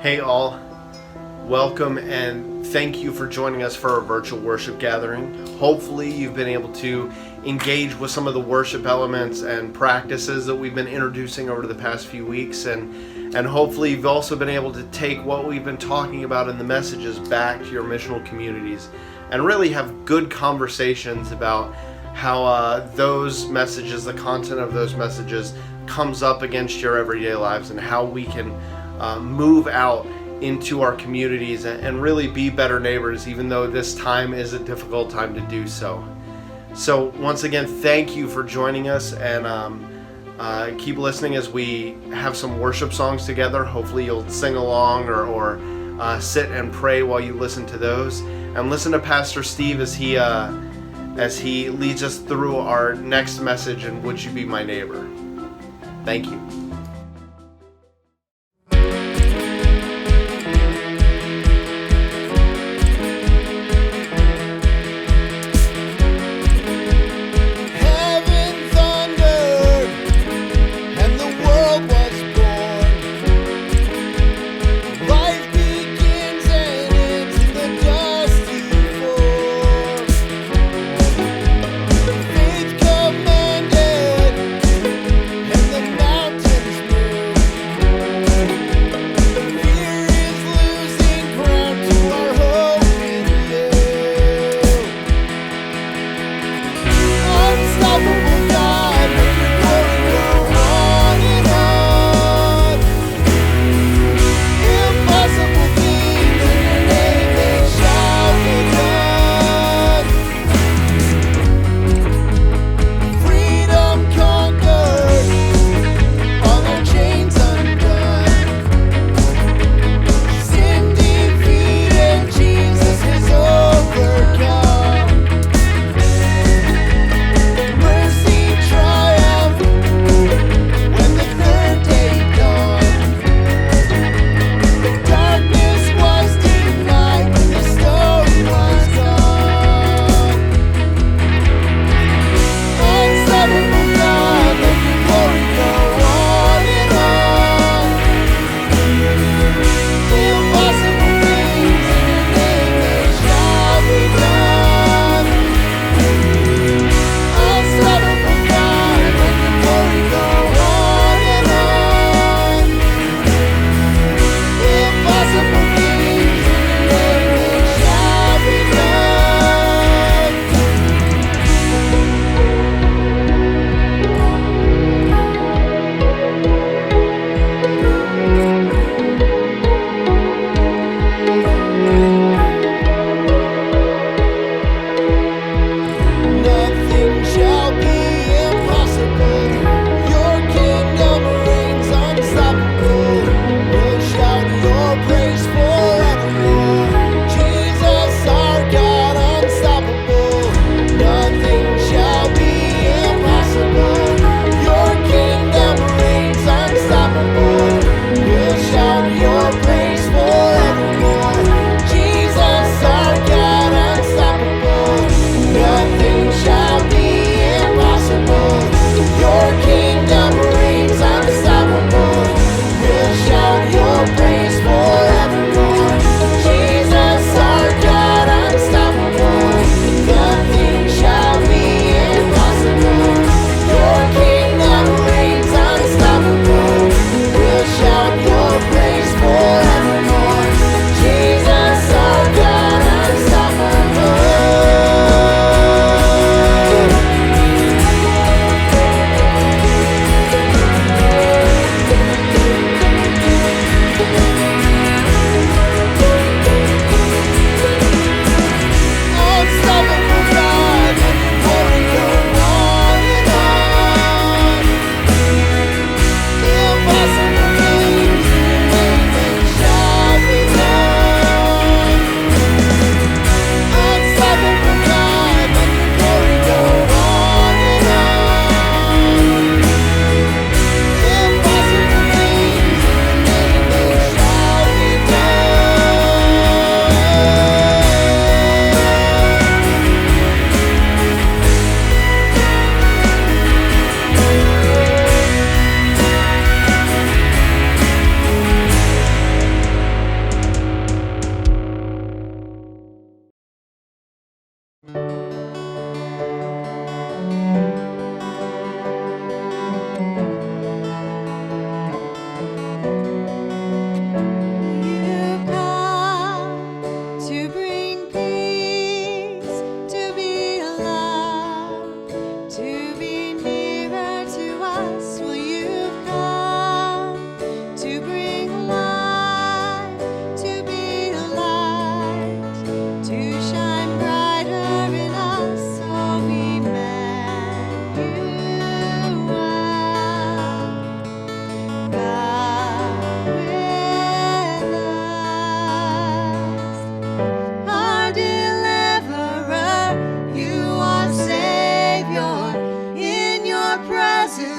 Hey all, welcome and thank you for joining us for our virtual worship gathering. Hopefully you've been able to engage with some of the worship elements and practices that we've been introducing over the past few weeks, and hopefully you've also been able to take what we've been talking about in the messages back to your missional communities and really have good conversations about how those messages, the content of those messages, comes up against your everyday lives and how we can move out into our communities and really be better neighbors, even though this time is a difficult time to do so. So once again, thank you for joining us, and keep listening as we have some worship songs together. Hopefully you'll sing along or sit and pray while you listen to those, and listen to Pastor Steve as he leads us through our next message in Would You Be My Neighbor. Thank you. Faith commanded, and the mountain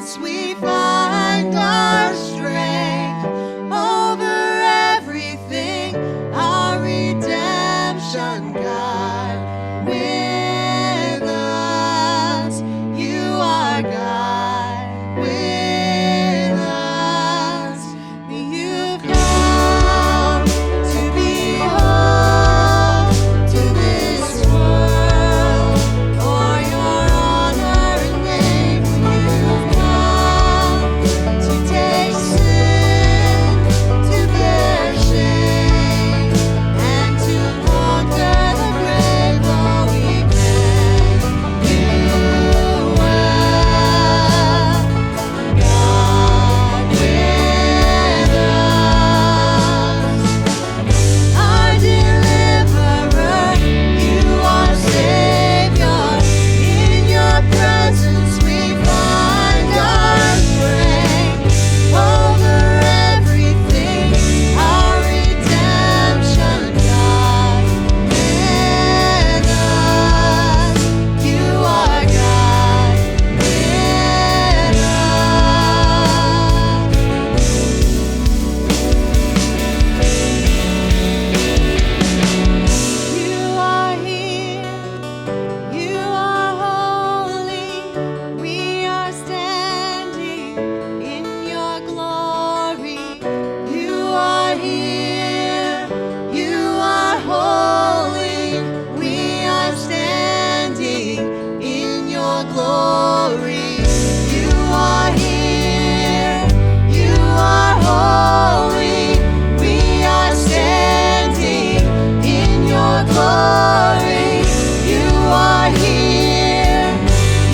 presence we find our strength. Over everything, our redemption, God, with us. You are God with us. You've come to be home to this world for your honor and name. You've come to take sin, to bear shame, and to conquer the grave. Oh, we can do well, God with us. Our deliverer, you are Savior. In your presence we find our strength. Over everything, our redemption, God with us. You are God with us. You are here. You are holy. We are standing in your glory. You are here. You are holy. We are standing in your glory. You are here. You are holy. We are standing in your glory. You are here.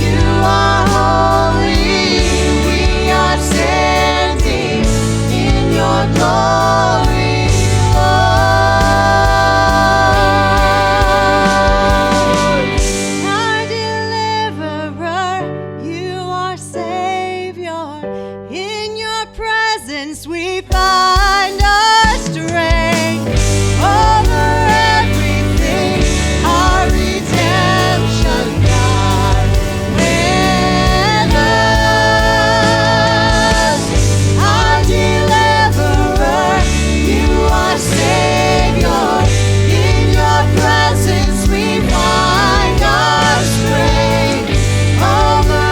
You are holy. We are standing in your glory, Lord. Our deliverer, you are Savior. In your presence we find our strength. Over everything, our redemption, God with us. Our deliverer, you are Savior. In your presence we find our strength. Over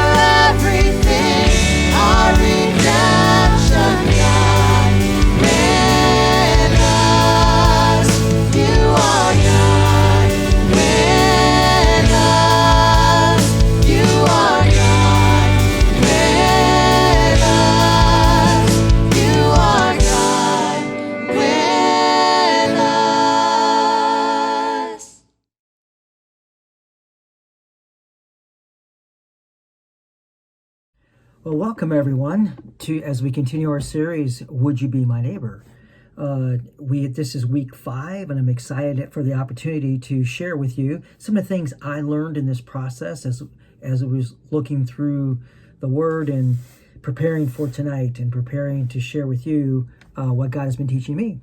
everything, our redemption, God with us. You are God with us. You are God with us. You are God with us. Well, welcome everyone to as we continue our series, Would You Be My Neighbor? This is week 5, and I'm excited for the opportunity to share with you some of the things I learned in this process as I was looking through the Word and preparing for tonight and preparing to share with you what God has been teaching me.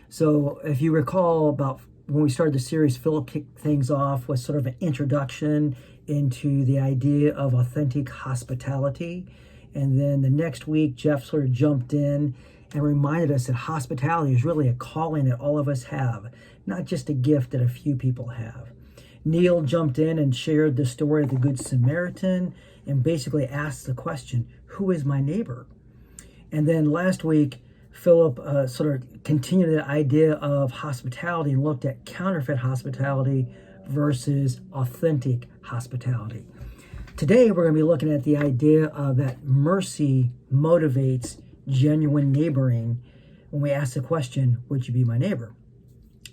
So, if you recall, about when we started the series, Philip kicked things off with sort of an introduction into the idea of authentic hospitality. And then the next week, Jeff sort of jumped in and reminded us that hospitality is really a calling that all of us have, not just a gift that a few people have. Neil jumped in and shared the story of the Good Samaritan and basically asked the question, who is my neighbor? And then last week, Philip sort of continued the idea of hospitality and looked at counterfeit hospitality versus authentic hospitality. Today, we're going to be looking at the idea of that mercy motivates genuine neighboring when we ask the question, would you be my neighbor?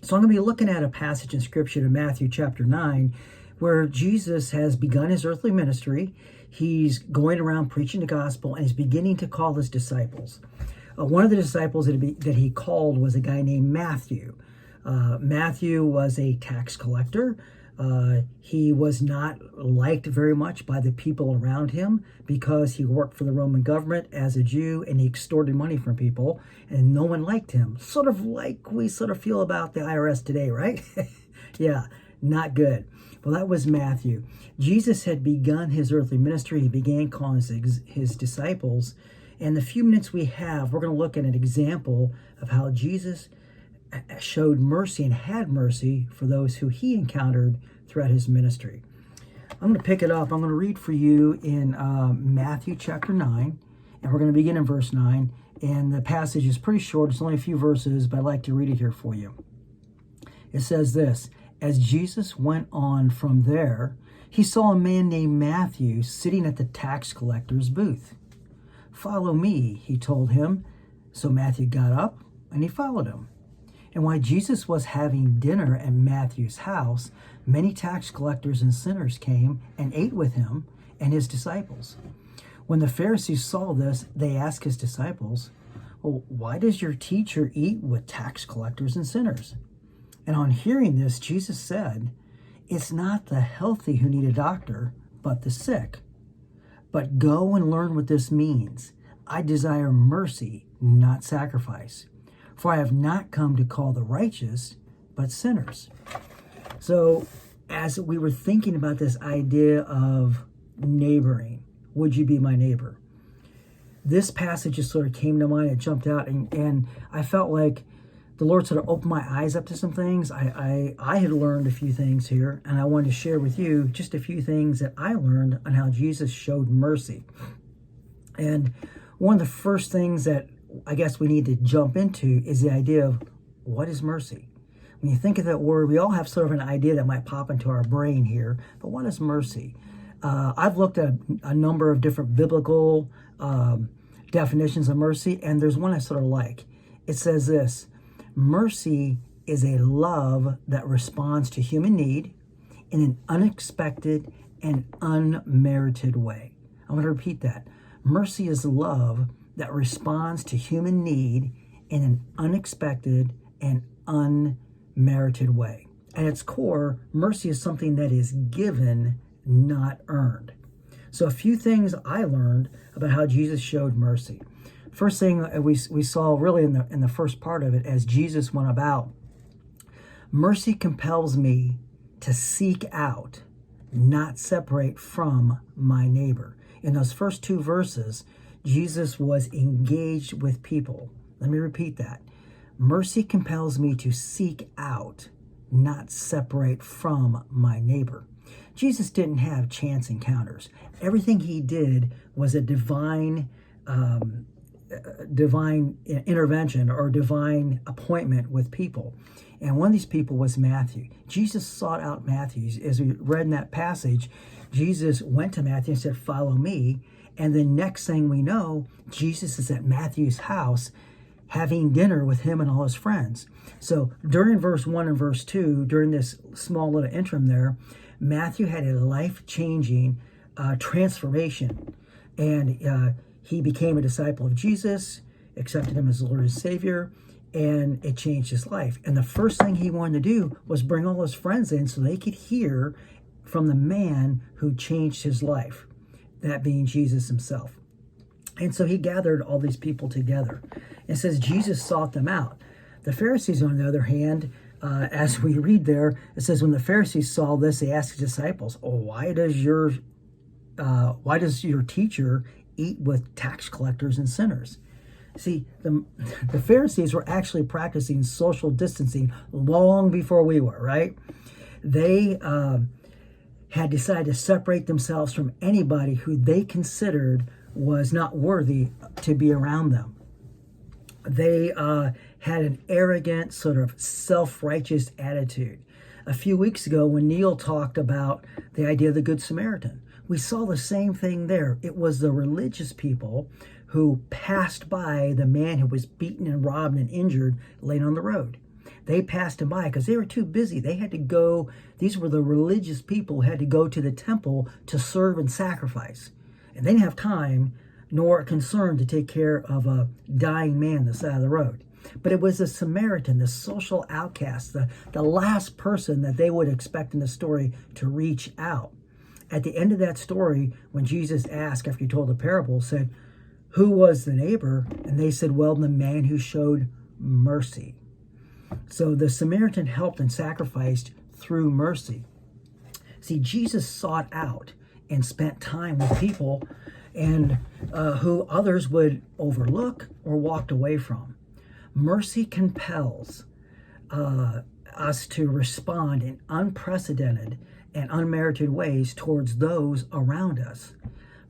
So I'm going to be looking at a passage in Scripture in Matthew chapter 9, where Jesus has begun his earthly ministry. He's going around preaching the gospel, and he's beginning to call his disciples. One of the disciples that he called was a guy named Matthew. Matthew was a tax collector. He was not liked very much by the people around him because he worked for the Roman government as a Jew and he extorted money from people, and no one liked him. Sort of like we sort of feel about the IRS today, right? Yeah, Not good. Well, that was Matthew. Jesus had begun his earthly ministry. He began calling his disciples. And the few minutes we have, we're going to look at an example of how Jesus showed mercy and had mercy for those who he encountered throughout his ministry. I'm going to pick it up. I'm going to read for you in Matthew chapter 9, and we're going to begin in verse 9. And the passage is pretty short. It's only a few verses, but I'd like to read it here for you. It says this: As Jesus went on from there, he saw a man named Matthew sitting at the tax collector's booth. "Follow me," he told him. So Matthew got up and he followed him. And while Jesus was having dinner at Matthew's house, many tax collectors and sinners came and ate with him and his disciples. When the Pharisees saw this, they asked his disciples, "Well, why does your teacher eat with tax collectors and sinners?" And on hearing this, Jesus said, "It's not the healthy who need a doctor, but the sick. But go and learn what this means. I desire mercy, not sacrifice. For I have not come to call the righteous, but sinners." So as we were thinking about this idea of neighboring, would you be my neighbor? This passage just sort of came to mind. It jumped out, and I felt like the Lord sort of opened my eyes up to some things. I had learned a few things here, and I wanted to share with you just a few things that I learned on how Jesus showed mercy. And one of the first things that I guess we need to jump into is the idea of what is mercy? When you think of that word, we all have sort of an idea that might pop into our brain here, but what is mercy? I've looked at a number of different biblical definitions of mercy, and there's one I sort of like. It says this: mercy is a love that responds to human need in an unexpected and unmerited way. I'm going to repeat that. Mercy is love that responds to human need in an unexpected and unmerited way. At its core, mercy is something that is given, not earned. So a few things I learned about how Jesus showed mercy. First thing we saw really in the first part of it, as Jesus went about, mercy compels me to seek out, not separate from my neighbor. In those first two verses, Jesus was engaged with people. Let me repeat that. Mercy compels me to seek out, not separate from my neighbor. Jesus didn't have chance encounters. Everything he did was a divine intervention or divine appointment with people. And one of these people was Matthew. Jesus sought out Matthew. As we read in that passage, Jesus went to Matthew and said, "Follow me." And the next thing we know, Jesus is at Matthew's house having dinner with him and all his friends. So during verse 1 and verse 2, during this small little interim there, Matthew had a life-changing transformation. And he became a disciple of Jesus, accepted him as Lord and Savior, and it changed his life. And the first thing he wanted to do was bring all his friends in so they could hear from the man who changed his life, that being Jesus himself. And so he gathered all these people together. It says Jesus sought them out. The Pharisees, on the other hand, as we read there, it says when the Pharisees saw this, they asked his disciples, "Oh, why does your teacher eat with tax collectors and sinners?" See, the Pharisees were actually practicing social distancing long before we were, right? They had decided to separate themselves from anybody who they considered was not worthy to be around them. They had an arrogant, sort of self-righteous attitude. A few weeks ago, when Neil talked about the idea of the Good Samaritan, we saw the same thing there. It was the religious people who passed by the man who was beaten and robbed and injured laying on the road. They passed him by because they were too busy. They had to go. These were the religious people who had to go to the temple to serve and sacrifice. And they didn't have time nor concern to take care of a dying man on the side of the road. But it was the Samaritan, the social outcast, the last person that they would expect in the story to reach out. At the end of that story, when Jesus asked, after he told the parable, said, "Who was the neighbor?" And they said, "Well, the man who showed mercy." So the Samaritan helped and sacrificed through mercy. See, Jesus sought out and spent time with people and who others would overlook or walked away from. Mercy compels us to respond in unprecedented and unmerited ways towards those around us.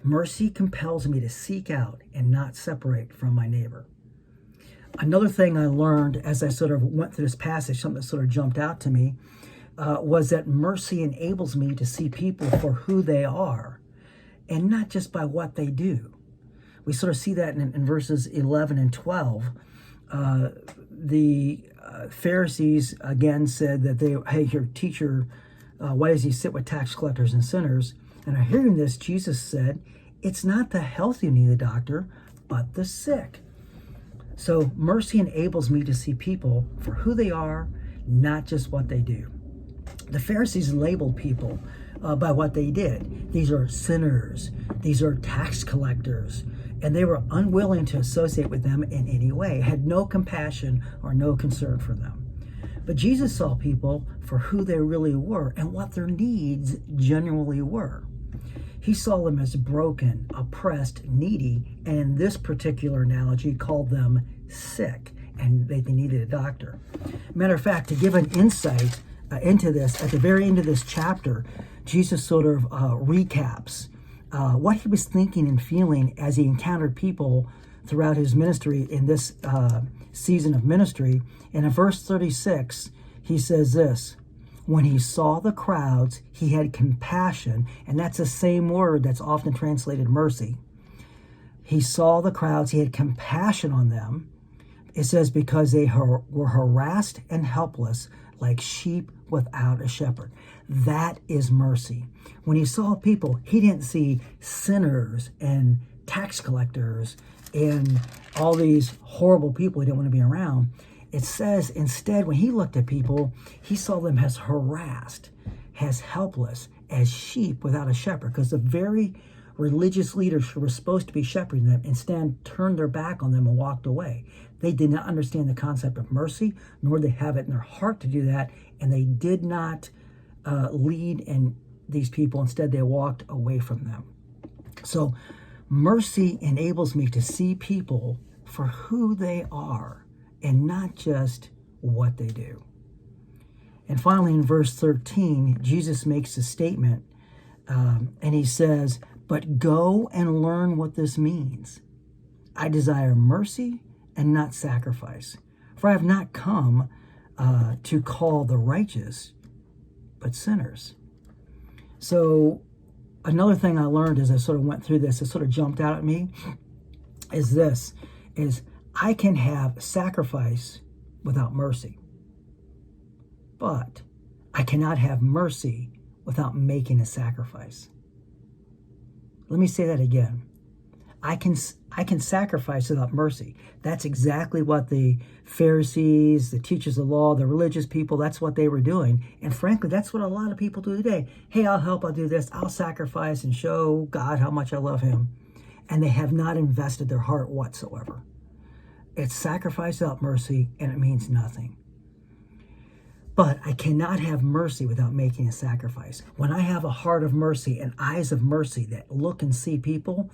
Mercy compels me to seek out and not separate from my neighbor. Another thing I learned as I sort of went through this passage, something that sort of jumped out to me, was that mercy enables me to see people for who they are and not just by what they do. We sort of see that in verses 11 and 12. The Pharisees again said that hey, your teacher, why does he sit with tax collectors and sinners? And hearing this, Jesus said, it's not the healthy who need the doctor, but the sick. So mercy enables me to see people for who they are, not just what they do. The Pharisees labeled people by what they did. These are sinners. These are tax collectors. And they were unwilling to associate with them in any way, had no compassion or no concern for them. But Jesus saw people for who they really were and what their needs genuinely were. He saw them as broken, oppressed, needy, and in this particular analogy, called them sick, and they needed a doctor. Matter of fact, to give an insight into this, at the very end of this chapter, Jesus sort of recaps what he was thinking and feeling as he encountered people throughout his ministry in this season of ministry. And in verse 36, he says this: when he saw the crowds, he had compassion, and that's the same word that's often translated mercy. He saw the crowds, he had compassion on them. It says because they were harassed and helpless like sheep without a shepherd. That is mercy. When he saw people, he didn't see sinners and tax collectors and all these horrible people he didn't want to be around. It says instead, when he looked at people, he saw them as harassed, as helpless, as sheep without a shepherd, because the very religious leaders who were supposed to be shepherding them instead turned their back on them and walked away. They did not understand the concept of mercy, nor did they have it in their heart to do that, and they did not lead in these people. Instead, they walked away from them. So mercy enables me to see people for who they are and not just what they do. And finally, in verse 13, Jesus makes a statement, and he says, but go and learn what this means. I desire mercy and not sacrifice. For I have not come to call the righteous, but sinners. So another thing I learned as I sort of went through this, it sort of jumped out at me, is I can have sacrifice without mercy. But I cannot have mercy without making a sacrifice. Let me say that again. I can sacrifice without mercy. That's exactly what the Pharisees, the teachers of the law, the religious people, that's what they were doing. And frankly, that's what a lot of people do today. Hey, I'll help, I'll do this, I'll sacrifice and show God how much I love him. And they have not invested their heart whatsoever. It's sacrifice without mercy, and it means nothing. But I cannot have mercy without making a sacrifice. When I have a heart of mercy and eyes of mercy that look and see people,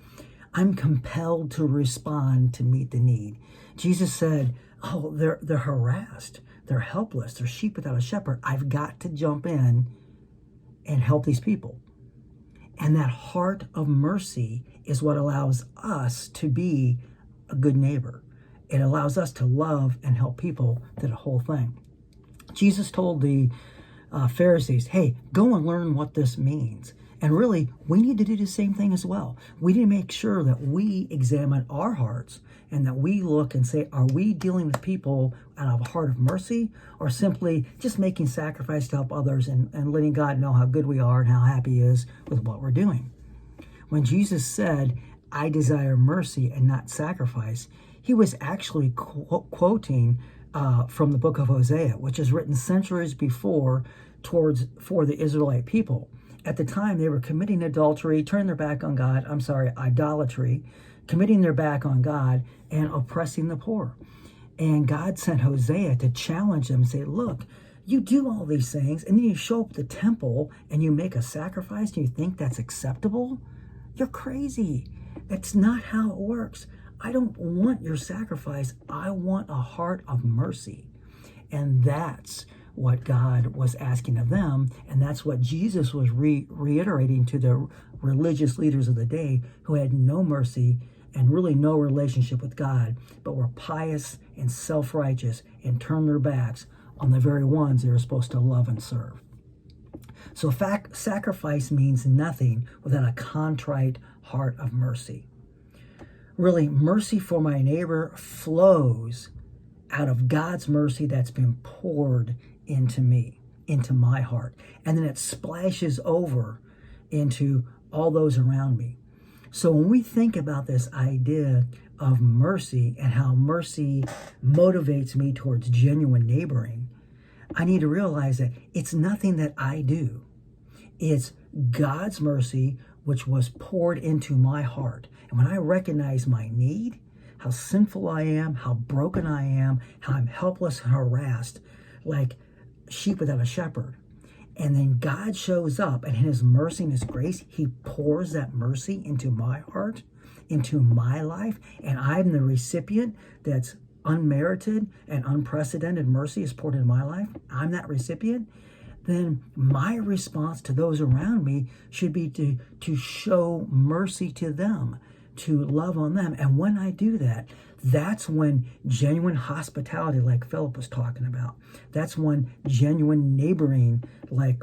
I'm compelled to respond to meet the need. Jesus said, oh, they're harassed, they're helpless, they're sheep without a shepherd. I've got to jump in and help these people. And that heart of mercy is what allows us to be a good neighbor. It allows us to love and help people to the whole thing. Jesus told the Pharisees, hey, go and learn what this means. And really, we need to do the same thing as well. We need to make sure that we examine our hearts and that we look and say, are we dealing with people out of a heart of mercy, or simply just making sacrifice to help others and letting God know how good we are and how happy he is with what we're doing? When Jesus said, I desire mercy and not sacrifice, he was actually quoting from the book of Hosea, which is written centuries before for the Israelite people. At the time, they were committing adultery, turning their back on God, idolatry, committing their back on God, and oppressing the poor. And God sent Hosea to challenge them and say, look, You do all these things, and then you show up at the temple and you make a sacrifice and you think that's acceptable? You're crazy. That's not how it works. I don't want your sacrifice. I want a heart of mercy. And that's what God was asking of them. And that's what Jesus was reiterating to the religious leaders of the day who had no mercy and really no relationship with God, but were pious and self-righteous and turned their backs on the very ones they were supposed to love and serve. So sacrifice means nothing without a contrite heart of mercy. Really, mercy for my neighbor flows out of God's mercy that's been poured into me, into my heart. And then it splashes over into all those around me. So when we think about this idea of mercy and how mercy motivates me towards genuine neighboring, I need to realize that it's nothing that I do. It's God's mercy which was poured into my heart. And when I recognize my need, how sinful I am, how broken I am, how I'm helpless and harassed, like sheep without a shepherd. And then God shows up, and in his mercy and his grace, he pours that mercy into my heart, into my life, and I'm the recipient that's unmerited and unprecedented mercy is poured into my life. I'm that recipient. Then my response to those around me should be to show mercy to them, to love on them. And when I do that, that's when genuine hospitality, like Philip was talking about, that's when genuine neighboring, like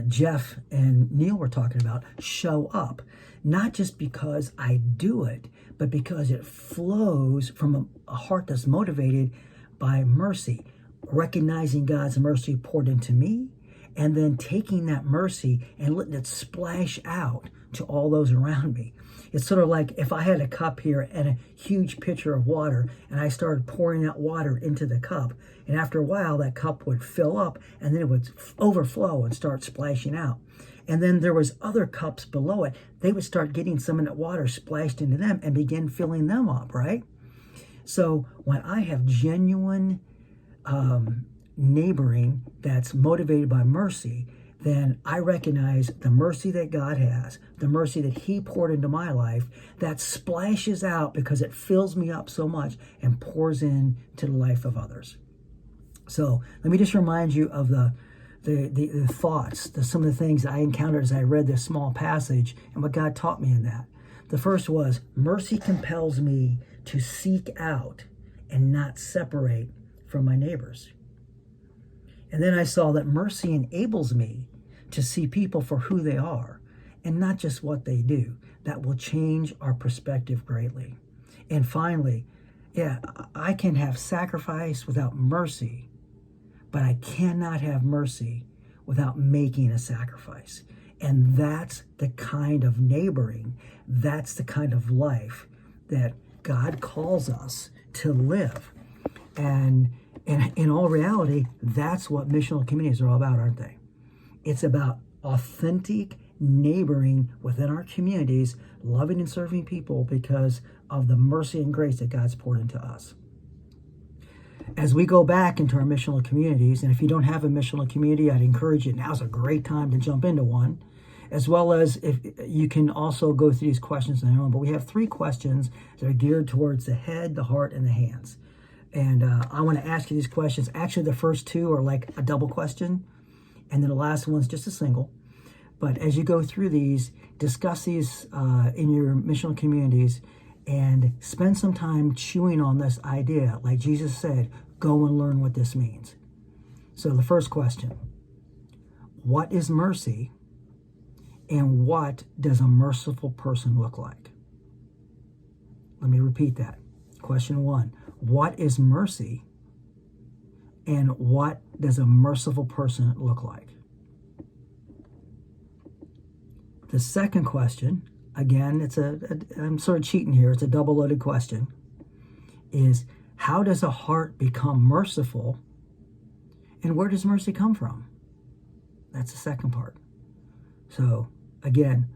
Jeff and Neil were talking about, show up. Not just because I do it, but because it flows from a heart that's motivated by mercy, recognizing God's mercy poured into me, and then taking that mercy and letting it splash out to all those around me. It's sort of like if I had a cup here and a huge pitcher of water, and I started pouring that water into the cup, and after a while that cup would fill up, and then it would overflow and start splashing out. And then there was other cups below it. They would start getting some of that water splashed into them and begin filling them up, right? So when I have genuine neighboring that's motivated by mercy, then I recognize the mercy that God has, the mercy that he poured into my life, that splashes out because it fills me up so much and pours into the life of others. So let me just remind you of the thoughts, some of the things I encountered as I read this small passage and what God taught me in that. The first was, mercy compels me to seek out and not separate from my neighbors. And then I saw that mercy enables me to see people for who they are and not just what they do. That will change our perspective greatly. And finally, I can have sacrifice without mercy, but I cannot have mercy without making a sacrifice. And that's the kind of neighboring, that's the kind of life that God calls us to live. And in all reality, that's what missional communities are all about, aren't they? It's about authentic neighboring within our communities, loving and serving people because of the mercy and grace that God's poured into us. As we go back into our missional communities, and if you don't have a missional community, I'd encourage you, now's a great time to jump into one, as well as if you can also go through these questions on your own. But we have 3 questions that are geared towards the head, the heart, and the hands. And I want to ask you these questions. Actually, the first 2 are like a double question, and then the last one's just a single. But as you go through these, discuss these in your missional communities and spend some time chewing on this idea. Like Jesus said, go and learn what this means. So the first question, what is mercy and what does a merciful person look like? Let me repeat that. Question 1, what is mercy and what does a merciful person look like? The second question, again, I'm sort of cheating here, it's a double-loaded question, is how does a heart become merciful and where does mercy come from? That's the second part. So again,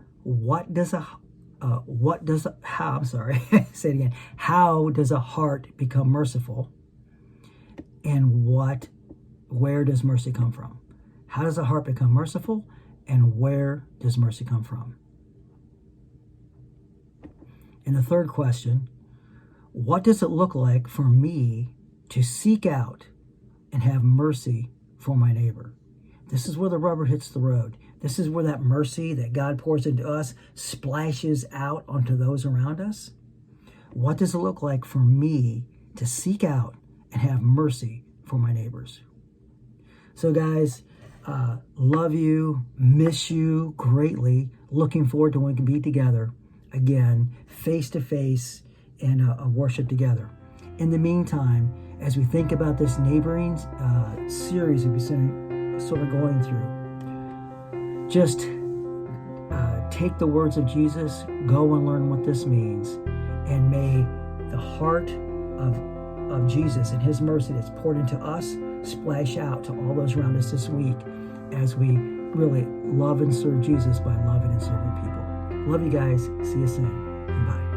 say it again, how does a heart become merciful and what where does mercy come from? How does a heart become merciful? And where does mercy come from? And the third question, what does it look like for me to seek out and have mercy for my neighbor? This is where the rubber hits the road. This is where that mercy that God pours into us splashes out onto those around us. What does it look like for me to seek out and have mercy for my neighbors? So guys, love you, miss you greatly. Looking forward to when we can be together again, face to face, and worship together. In the meantime, as we think about this neighboring series we've been sort of going through, just take the words of Jesus, go and learn what this means, and may the heart of Jesus and his mercy that's poured into us splash out to all those around us this week as we really love and serve Jesus by loving and serving people. Love you guys. See you soon. And bye.